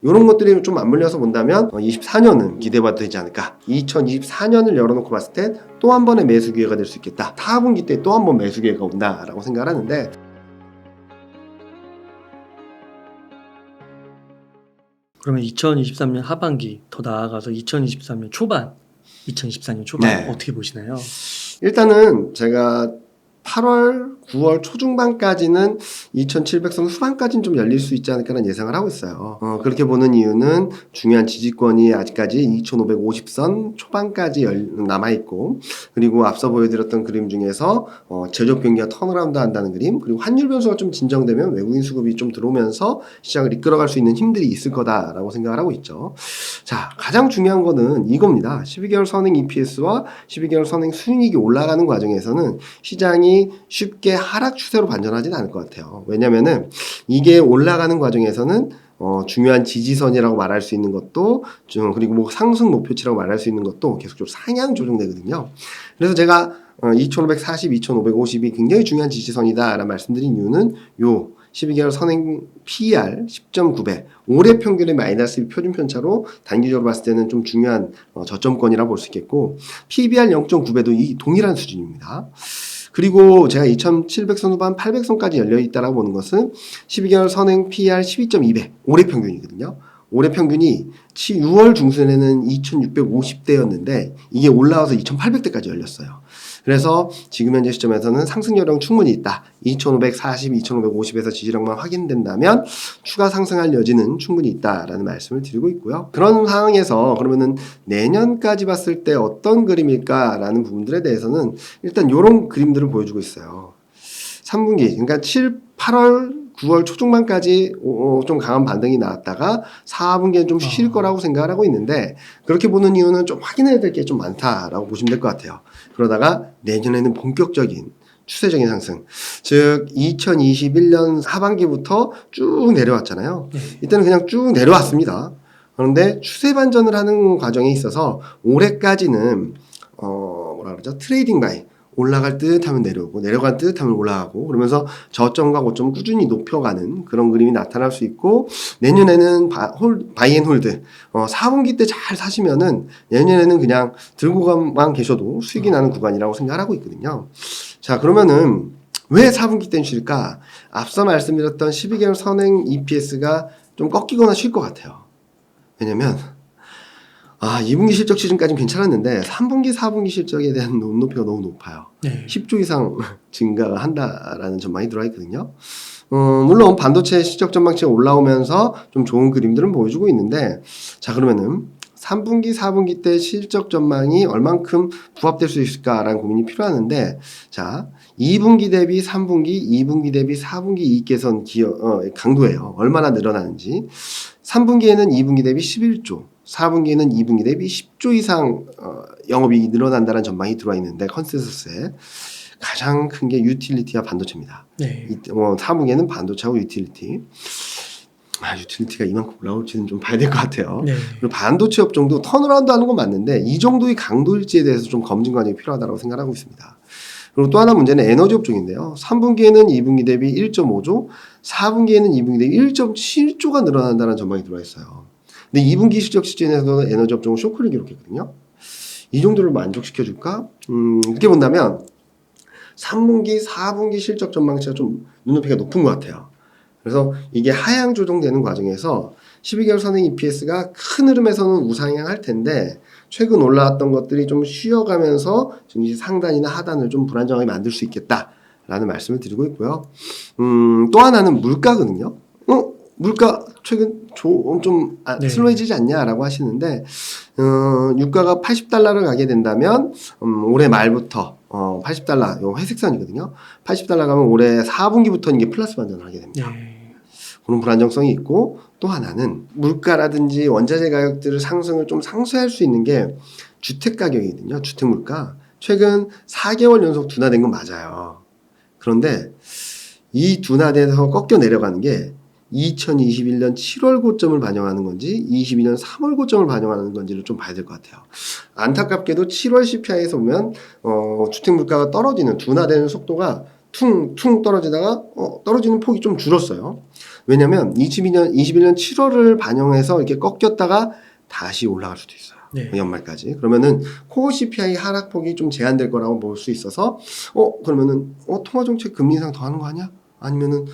이런 것들이 좀 맞물려서 본다면 24년은 기대해봐도 되지 않을까. 2024년을 열어놓고 봤을 때 또 한 번의 매수 기회가 될 수 있겠다. 4분기 때 또 한 번 매수 기회가 온다라고 생각을 하는데, 그러면 2023년 하반기, 더 나아가서 2023년 초반, 2024년 초반 네. 어떻게 보시나요? 일단은 제가 8월, 9월 초중반까지는 2700선 후반까지는 좀 열릴 수 있지 않을까라는 예상을 하고 있어요. 그렇게 보는 이유는 중요한 지지권이 아직까지 2550선 초반까지 남아있고, 그리고 앞서 보여드렸던 그림 중에서 제조업 경기가 턴어라운드 한다는 그림, 그리고 환율 변수가 좀 진정되면 외국인 수급이 좀 들어오면서 시장을 이끌어갈 수 있는 힘들이 있을 거다라고 생각을 하고 있죠. 자, 가장 중요한 거는 이겁니다. 12개월 선행 EPS와 12개월 선행 순이익이 올라가는 과정에서는 시장이 쉽게 하락 추세로 반전하지는 않을 것 같아요. 왜냐면은 이게 올라가는 과정에서는 중요한 지지선이라고 말할 수 있는 것도 그리고 뭐 상승 목표치라고 말할 수 있는 것도 계속적으로 상향 조정되거든요. 그래서 제가 2540, 2550이 굉장히 중요한 지지선이다라는 말씀드린 이유는 요 12개월 선행 PER 10.9배, 올해 평균의 마이너스 표준 편차로 단기적으로 봤을 때는 좀 중요한 저점권이라 볼 수 있겠고, PBR 0.9배도 이 동일한 수준입니다. 그리고 제가 2700선 후반 800선까지 열려있다라고 보는 것은 12개월 선행 PER 12.2배, 올해 평균이거든요. 올해 평균이 6월 중순에는 2650대였는데 이게 올라와서 2800대까지 열렸어요. 그래서 지금 현재 시점에서는 상승 여력 충분히 있다. 2540, 2550에서 지지력만 확인된다면 추가 상승할 여지는 충분히 있다라는 말씀을 드리고 있고요. 그런 상황에서 그러면은 내년까지 봤을 때 어떤 그림일까라는 부분들에 대해서는 일단 이런 그림들을 보여주고 있어요. 3분기, 그러니까 8월 9월 초중반까지 좀 강한 반등이 나왔다가 4분기엔 좀 쉴 거라고 생각을 하고 있는데, 그렇게 보는 이유는 좀 확인해야 될 게 좀 많다라고 보시면 될 것 같아요. 그러다가 내년에는 본격적인 추세적인 상승, 즉 2021년 하반기부터 쭉 내려왔잖아요. 이때는 그냥 쭉 내려왔습니다. 그런데 추세 반전을 하는 과정에 있어서 올해까지는 뭐라 그러죠? 트레이딩 바이, 올라갈 듯 하면 내려오고 내려갈 듯 하면 올라가고, 그러면서 저점과 고점을 꾸준히 높여가는 그런 그림이 나타날 수 있고, 내년에는 바이 앤 홀드, 4분기 때 잘 사시면은 내년에는 그냥 들고만 계셔도 수익이 나는 구간이라고 생각하고 있거든요. 자, 그러면은 왜 4분기 때는 쉴까? 앞서 말씀드렸던 12개월 선행 EPS가 좀 꺾이거나 쉴 것 같아요. 왜냐면 2분기 실적 시즌까지는 괜찮았는데 3분기, 4분기 실적에 대한 눈높이가 너무 높아요. 네. 10조 이상 증가가 한다라는 전망이 들어와 있거든요. 물론 반도체 실적 전망치가 올라오면서 좀 좋은 그림들은 보여주고 있는데, 자, 그러면은 3분기, 4분기 때 실적 전망이 얼만큼 부합될 수 있을까라는 고민이 필요하는데, 자, 2분기 대비 3분기, 2분기 대비 4분기 이익 개선 강도예요. 얼마나 늘어나는지. 3분기에는 2분기 대비 11조, 4분기에는 2분기 대비 10조 이상 영업이익이 늘어난다는 전망이 들어와 있는데, 컨센서스에 가장 큰 게 유틸리티와 반도체입니다. 네. 4분기에는 반도체하고 유틸리티. 유틸리티가 이만큼 올라올지는 좀 봐야 될 것 같아요. 네. 그리고 반도체 업종도 턴어라운드 하는 건 맞는데 이 정도의 강도일지에 대해서 좀 검증 과정이 필요하다고 생각하고 있습니다. 그리고 또 하나 문제는 에너지 업종인데요. 3분기에는 2분기 대비 1.5조, 4분기에는 2분기 대비 1.7조가 늘어난다는 전망이 들어와 있어요. 근데 2분기 실적 시즌에서는 에너지 업종은 쇼크를 기록했거든요. 이 정도를 만족시켜줄까? 이렇게 본다면 3분기, 4분기 실적 전망치가 좀 눈높이가 높은 것 같아요. 그래서 이게 하향 조정되는 과정에서 12개월 선행 EPS가 큰 흐름에서는 우상향할 텐데, 최근 올라왔던 것들이 좀 쉬어가면서 증시 상단이나 하단을 좀 불안정하게 만들 수 있겠다라는 말씀을 드리고 있고요. 또 하나는 물가거든요. 물가 최근 좀 슬로해지지 않냐라고 하시는데, 유가가 80달러를 가게 된다면 올해 말부터 80달러, 요 회색선이거든요. 80달러 가면 올해 4분기부터는 이게 플러스 반전을 하게 됩니다. 네. 그런 불안정성이 있고, 또 하나는 물가라든지 원자재 가격들을 상승을 좀 상쇄할 수 있는 게 주택 가격이거든요. 주택 물가. 최근 4개월 연속 둔화된 건 맞아요. 그런데 이 둔화돼서 꺾여 내려가는 게 2021년 7월 고점을 반영하는 건지 22년 3월 고점을 반영하는 건지를 좀 봐야 될 것 같아요. 안타깝게도 7월 CPI에서 보면 주택 물가가 떨어지는 둔화되는 속도가 퉁 떨어지다가 떨어지는 폭이 좀 줄었어요. 왜냐면 21년 7월을 반영해서 이렇게 꺾였다가 다시 올라갈 수도 있어요. 네. 연말까지. 그러면은 코어 CPI 하락폭이 좀 제한될 거라고 볼 수 있어서 그러면은 통화정책 금리 인상 더 하는 거 아니야? 아니면은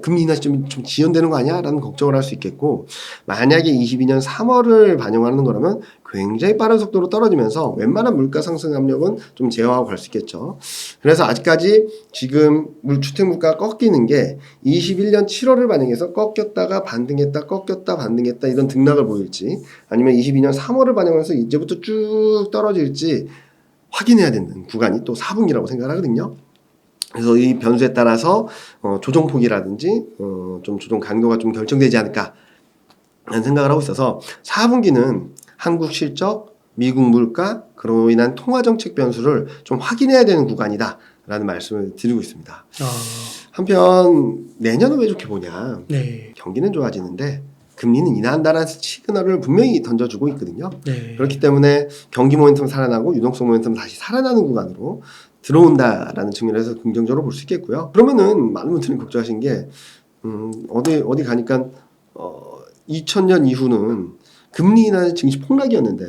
금리 인하시 좀 지연되는 거 아니야? 라는 걱정을 할 수 있겠고, 만약에 22년 3월을 반영하는 거라면 굉장히 빠른 속도로 떨어지면서 웬만한 물가 상승 압력은 좀 제어하고 갈 수 있겠죠. 그래서 아직까지 지금 주택 물가가 꺾이는 게 21년 7월을 반영해서 꺾였다가 반등했다 꺾였다 반등했다 이런 등락을 보일지, 아니면 22년 3월을 반영해서 이제부터 쭉 떨어질지 확인해야 되는 구간이 또 4분기라고 생각하거든요. 그래서 이 변수에 따라서 조정폭이라든지 좀 조정 강도가 좀 결정되지 않을까 라는 생각을 하고 있어서 4분기는 한국 실적, 미국 물가, 그로 인한 통화정책 변수를 좀 확인해야 되는 구간이다 라는 말씀을 드리고 있습니다. 한편 내년은 왜 좋게 보냐. 네. 경기는 좋아지는데 금리는 인하한다는 시그널을 분명히 던져주고 있거든요. 네. 그렇기 때문에 경기 모멘텀 살아나고 유동성 모멘텀 다시 살아나는 구간으로 들어온다라는 측면에서 긍정적으로 볼 수 있겠고요. 그러면은 많은 분들이 걱정하신 게 어디 가니까 2000년 이후는 금리 인하는 증시 폭락이었는데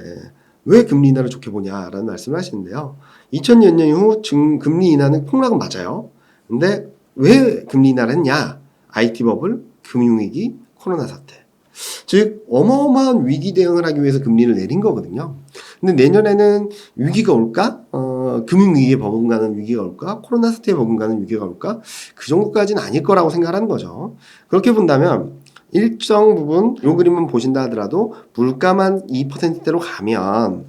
왜 금리 인하를 좋게 보냐라는 말씀을 하시는데요. 2000년 이후 금리 인하는 폭락은 맞아요. 근데 왜 금리 인하를 했냐? IT 버블, 금융위기, 코로나 사태. 즉 어마어마한 위기 대응을 하기 위해서 금리를 내린 거거든요. 근데 내년에는 위기가 올까? 금융위기에 버금가는 위기가 올까? 코로나 사태에 버금가는 위기가 올까? 그 정도까지는 아닐 거라고 생각하는 거죠. 그렇게 본다면 일정 부분 이 그림은 보신다 하더라도 물가만 2%대로 가면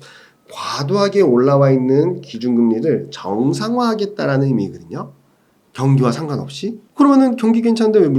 과도하게 올라와 있는 기준금리를 정상화하겠다라는 의미거든요. 경기와 상관없이. 그러면은 경기 괜찮은데 왜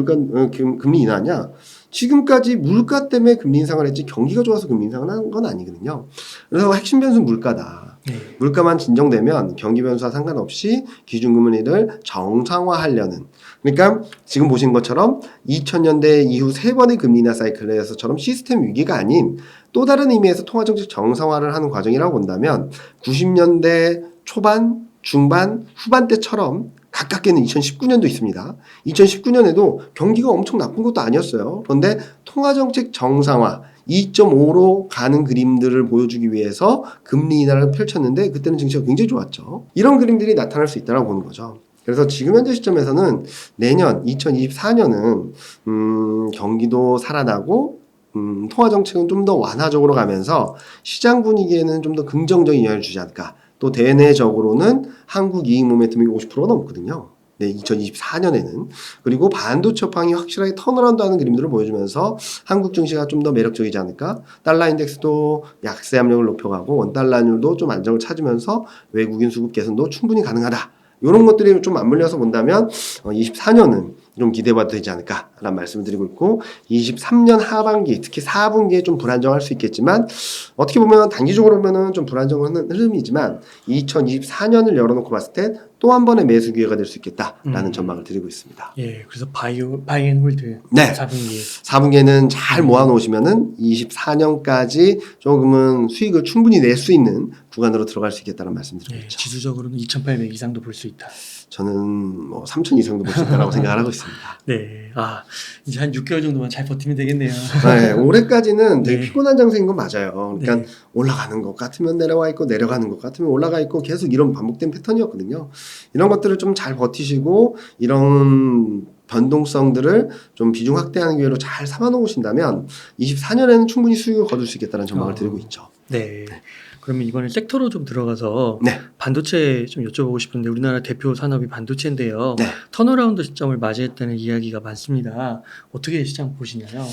금리 인하냐? 지금까지 물가 때문에 금리 인상을 했지 경기가 좋아서 금리 인상을 한 건 아니거든요. 그래서 핵심 변수는 물가다. 네. 물가만 진정되면 경기 변수와 상관없이 기준금리를 정상화하려는, 그러니까 지금 보신 것처럼 2000년대 이후 3번의 금리 인하 사이클에서처럼 시스템 위기가 아닌 또 다른 의미에서 통화정책 정상화를 하는 과정이라고 본다면 90년대 초반, 중반, 후반 때처럼 가깝게는 2019년도 있습니다. 2019년에도 경기가 엄청 나쁜 것도 아니었어요. 그런데 통화정책 정상화 2.5로 가는 그림들을 보여주기 위해서 금리 인하를 펼쳤는데 그때는 증시가 굉장히 좋았죠. 이런 그림들이 나타날 수 있다고 보는 거죠. 그래서 지금 현재 시점에서는 내년 2024년은 경기도 살아나고 통화정책은 좀 더 완화적으로 가면서 시장 분위기에는 좀 더 긍정적인 영향을 주지 않을까. 또 대내적으로는 한국 이익 모멘텀이 50%가 넘거든요. 네, 2024년에는. 그리고 반도체 업황이 확실하게 턴어라운드하는 그림들을 보여주면서 한국 증시가 좀 더 매력적이지 않을까. 달러 인덱스도 약세 압력을 높여가고 원달러율도 좀 안정을 찾으면서 외국인 수급 개선도 충분히 가능하다. 이런 것들이 좀 맞물려서 본다면 24년은 좀 기대해봐도 되지 않을까라는 말씀을 드리고 있고, 23년 하반기 특히 4분기에 좀 불안정할 수 있겠지만 어떻게 보면 단기적으로 보면은 좀 불안정한 흐름이지만 2024년을 열어놓고 봤을 때 또 한 번의 매수 기회가 될 수 있겠다라는 전망을 드리고 있습니다. 예, 그래서 바이앤홀드 네. 4분기. 4분기에는 잘 모아놓으시면은 24년까지 조금은 수익을 충분히 낼 수 있는 구간으로 들어갈 수 있겠다는 말씀 드리고 예, 있죠. 지수적으로는 2,800 이상도 볼 수 있다. 저는 3,000 이상도 볼 수 있다고 생각을 하고 있습니다. 네, 이제 한 6개월 정도만 잘 버티면 되겠네요. 네, 올해까지는 되게 네. 피곤한 장세인 건 맞아요. 그러니까 네. 올라가는 것 같으면 내려와 있고 내려가는 것 같으면 올라가 있고 계속 이런 반복된 패턴이었거든요. 이런 것들을 좀 잘 버티시고 이런 변동성들을 좀 비중 확대하는 기회로 잘 삼아 놓으신다면 24년에는 충분히 수익을 거둘 수 있겠다는 전망을 드리고 있죠. 네. 그러면 이번에 섹터로 좀 들어가서 네. 반도체 좀 여쭤보고 싶은데 우리나라 대표 산업이 반도체인데요. 네. 턴어라운드 시점을 맞이했다는 이야기가 많습니다. 어떻게 시장 보시나요?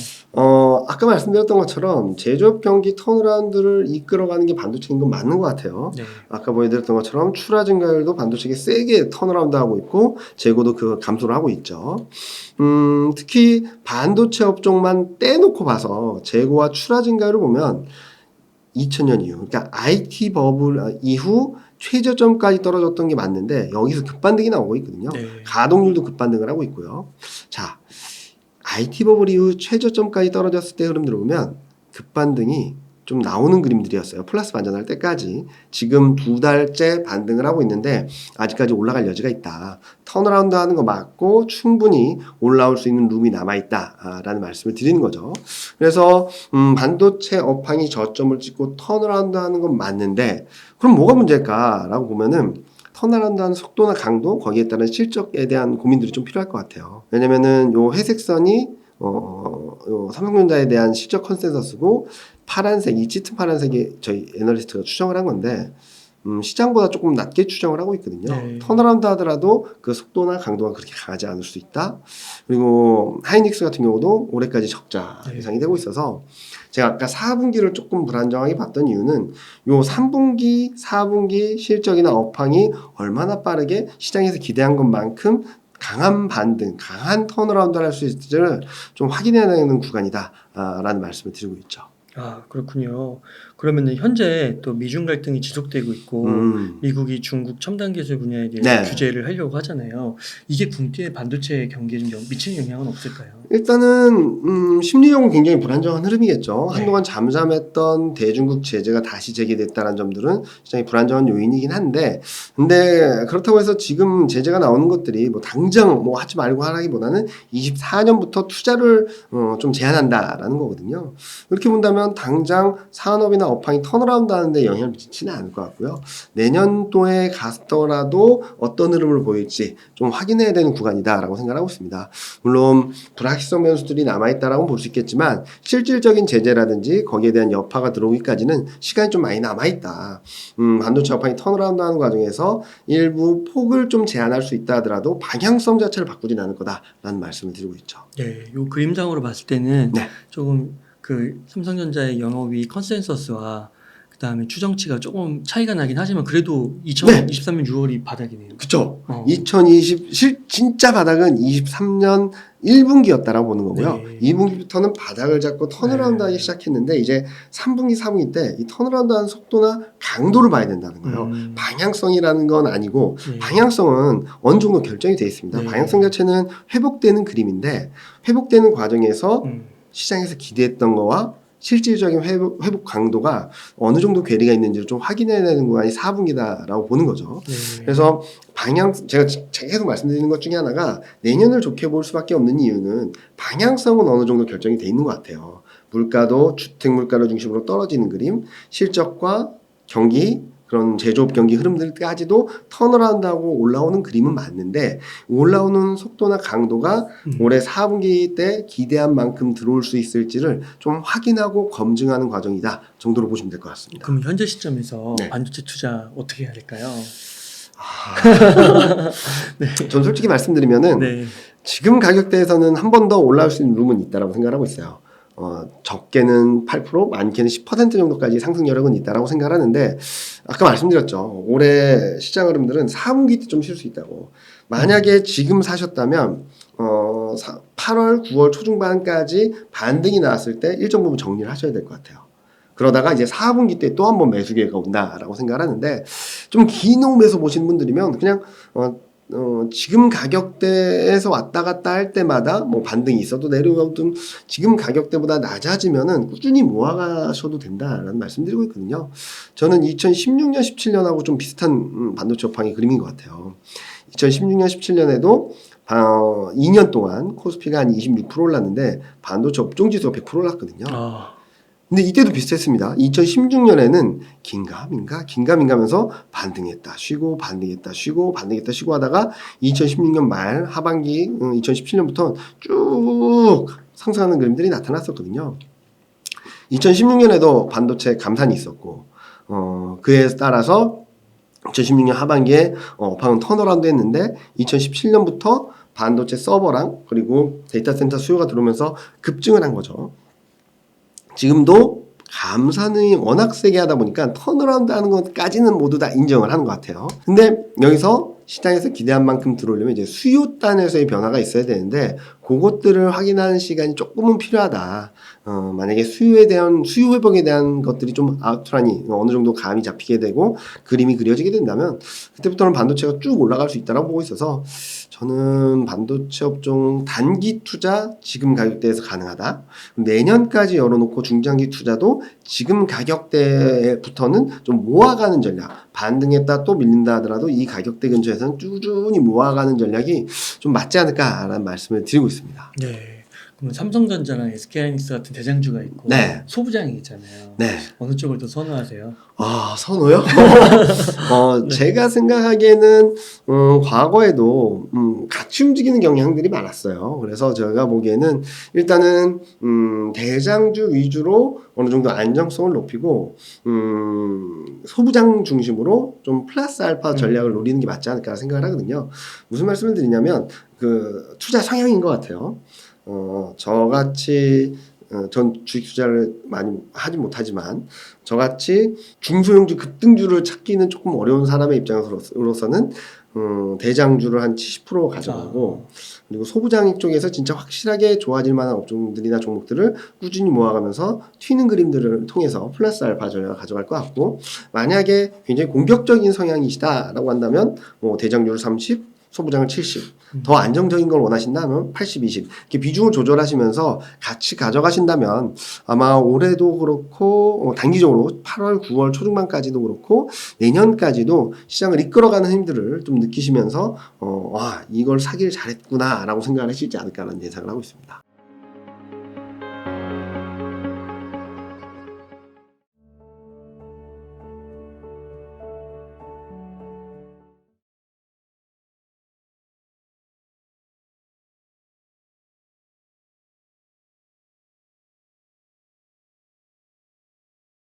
아까 말씀드렸던 것처럼 제조업 경기 턴어라운드를 이끌어가는 게 반도체인 건 맞는 것 같아요. 네. 아까 보여드렸던 것처럼 출하 증가율도 반도체가 세게 턴어라운드 하고 있고 재고도 그 감소를 하고 있죠. 특히 반도체 업종만 떼놓고 봐서 재고와 출하 증가율을 보면 2000년 이후, 그러니까 IT 버블 이후 최저점까지 떨어졌던 게 맞는데 여기서 급반등이 나오고 있거든요. 네. 가동률도 급반등을 하고 있고요. 자, IT 버블 이후 최저점까지 떨어졌을 때 흐름들을 보면 급반등이 좀 나오는 그림들이었어요. 플러스 반전할 때까지. 지금 2달째 반등을 하고 있는데 아직까지 올라갈 여지가 있다. 턴어라운드 하는 거 맞고 충분히 올라올 수 있는 룸이 남아있다라는 말씀을 드리는 거죠. 그래서 반도체 업황이 저점을 찍고 턴어라운드 하는 건 맞는데 그럼 뭐가 문제일까라고 보면은 턴어라운드 하는 속도나 강도, 거기에 따른 실적에 대한 고민들이 좀 필요할 것 같아요. 왜냐면은 요 회색선이 요 삼성전자에 대한 실적 컨센서스고 파란색, 이 짙은 파란색이 저희 애널리스트가 추정을 한 건데 시장보다 조금 낮게 추정을 하고 있거든요. 네. 턴어라운드 하더라도 그 속도나 강도가 그렇게 강하지 않을 수 있다. 그리고 하이닉스 같은 경우도 올해까지 적자 네. 예상이 되고 있어서 제가 아까 4분기를 조금 불안정하게 봤던 이유는 요 3분기, 4분기 실적이나 업황이 얼마나 빠르게 시장에서 기대한 것만큼 강한 반등, 강한 턴어라운드를 할 수 있을지를 좀 확인해야 되는 구간이다 라는 말씀을 드리고 있죠. 아, 그렇군요. 그러면은 현재 또 미중 갈등이 지속되고 있고 미국이 중국 첨단 기술 분야에 대해서 네. 규제를 하려고 하잖아요. 이게 국내 반도체 경기에 좀 미치는 영향은 없을까요? 일단은 심리적으로 굉장히 불안정한 흐름이겠죠. 네. 한동안 잠잠했던 대중국 제재가 다시 재개됐다는 점들은 시장이 불안정한 요인이긴 한데, 근데 그렇다고 해서 지금 제재가 나오는 것들이 뭐 당장 뭐 하지 말고 하라기보다는 24년부터 투자를 좀 제한한다라는 거거든요. 그렇게 본다면 당장 산업이나 업황이 턴어라운드 하는데 영향을 미치지는 않을 것 같고요. 내년도에 갔더라도 어떤 흐름을 보일지 좀 확인해야 되는 구간이다라고 생각하고 있습니다. 물론 불확실성 변수들이 남아있다라고 볼 수 있겠지만 실질적인 제재라든지 거기에 대한 여파가 들어오기까지는 시간이 좀 많이 남아있다. 반도체 업황이 턴어라운드 하는 과정에서 일부 폭을 좀 제한할 수 있다 하더라도 방향성 자체를 바꾸진 않을 거다라는 말씀을 드리고 있죠. 네, 요 그림상으로 봤을 때는 네. 조금 그 삼성전자의 영업이 컨센서스와 그 다음에 추정치가 조금 차이가 나긴 하지만 그래도 2023년 6월이 바닥이네요. 그쵸. 2020 진짜 바닥은 23년 1분기였다라고 보는 거고요. 네. 2분기부터는 바닥을 잡고 턴어라운드 하기 시작했는데 이제 3분기, 4분기 때 이 턴어라운드 하는 속도나 강도를 봐야 된다는 거예요. 방향성이라는 건 아니고 네. 방향성은 어느 정도 결정이 되어 있습니다. 네. 방향성 자체는 회복되는 그림인데 회복되는 과정에서 음. 시장에서 기대했던 거와 실질적인 회복 강도가 어느 정도 괴리가 있는지를 좀 확인해야 되는 구간이 4분기다라고 보는 거죠. 네. 그래서 제가 계속 말씀드리는 것 중에 하나가 내년을 좋게 볼 수밖에 없는 이유는 방향성은 어느 정도 결정이 돼 있는 것 같아요. 물가도 주택 물가를 중심으로 떨어지는 그림, 실적과 경기, 그런 제조업 경기 흐름들까지도 턴어라운드하고 올라오는 그림은 맞는데 올라오는 속도나 강도가 올해 4분기 때 기대한 만큼 들어올 수 있을지를 좀 확인하고 검증하는 과정이다 정도로 보시면 될 것 같습니다. 그럼 현재 시점에서 네. 반도체 투자 어떻게 해야 될까요? 전 솔직히 말씀드리면은 네. 지금 가격대에서는 한 번 더 올라올 수 있는 룸은 있다라고 생각하고 있어요. 적게는 8%, 많게는 10% 정도까지 상승 여력은 있다라고 생각하는데 아까 말씀드렸죠. 올해 시장 흐름들은 4분기 때 좀 쉴 수 있다고. 만약에 지금 사셨다면 8월, 9월 초중반까지 반등이 나왔을 때 일정 부분 정리를 하셔야 될 것 같아요. 그러다가 이제 4분기 때 또 한 번 매수 기회가 온다라고 생각을 하는데 좀 긴 홈에서 보시는 분들이면 그냥 지금 가격대에서 왔다 갔다 할 때마다 뭐 반등이 있어도 내려가든 지금 가격대보다 낮아지면은 꾸준히 모아가셔도 된다라는 말씀드리고 있거든요. 저는 2016년, 17년하고 좀 비슷한 반도체 업황의 그림인 것 같아요. 2016년, 17년에도 2년 동안 코스피가 한 26% 올랐는데 반도체 업종지수가 100% 올랐거든요. 근데 이때도 비슷했습니다. 2016년에는 긴가민가 하면서 반등했다 쉬고 반등했다 쉬고 반등했다 쉬고 하다가 2016년 말 하반기 2017년부터 쭉 상승하는 그림들이 나타났었거든요. 2016년에도 반도체 감산이 있었고 그에 따라서 2016년 하반기에 업황은 턴어라운드 했는데 2017년부터 반도체 서버랑 그리고 데이터 센터 수요가 들어오면서 급증을 한 거죠. 지금도 감산이 워낙 세게 하다 보니까 턴어라운드 하는 것까지는 모두 다 인정을 하는 것 같아요. 근데 여기서 시장에서 기대한 만큼 들어오려면 이제 수요단에서의 변화가 있어야 되는데 그것들을 확인하는 시간이 조금은 필요하다. 만약에 수요 회복에 대한 것들이 좀 아우트라인이 어느 정도 감이 잡히게 되고 그림이 그려지게 된다면 그때부터는 반도체가 쭉 올라갈 수 있다고 보고 있어서 저는 반도체 업종 단기 투자 지금 가격대에서 가능하다. 내년까지 열어놓고 중장기 투자도 지금 가격대부터는 좀 모아가는 전략. 반등했다 또 밀린다 하더라도 이 가격대 근처에서는 꾸준히 모아가는 전략이 좀 맞지 않을까라는 말씀을 드리고 있습니다. 네. 그러면 삼성전자랑 SK하이닉스 같은 대장주가 있고 네. 소부장이 있잖아요. 네. 어느 쪽을 더 선호하세요? 선호요? 제가 생각하기에는, 과거에도, 같이 움직이는 경향들이 많았어요. 그래서 제가 보기에는, 일단은, 대장주 위주로 어느 정도 안정성을 높이고, 소부장 중심으로 좀 플러스 알파 전략을 노리는 게 맞지 않을까 생각을 하거든요. 무슨 말씀을 드리냐면, 투자 성향인 것 같아요. 저같이, 전 주식 투자를 많이 하지 못하지만 저같이 중소형주 급등주를 찾기는 조금 어려운 사람의 입장으로서는 대장주를 한 70% 가져가고 그리고 소부장 쪽에서 진짜 확실하게 좋아질 만한 업종들이나 종목들을 꾸준히 모아가면서 튀는 그림들을 통해서 플러스 알파 전략을 가져갈 것 같고 만약에 굉장히 공격적인 성향이시다라고 한다면 대장주를 30 소부장을 70, 더 안정적인 걸 원하신다면 80, 20 이렇게 비중을 조절하시면서 같이 가져가신다면 아마 올해도 그렇고 단기적으로 8월, 9월 초중반까지도 그렇고 내년까지도 시장을 이끌어가는 힘들을 좀 느끼시면서 와 이걸 사길 잘했구나라고 생각을 하시지 않을까라는 예상을 하고 있습니다.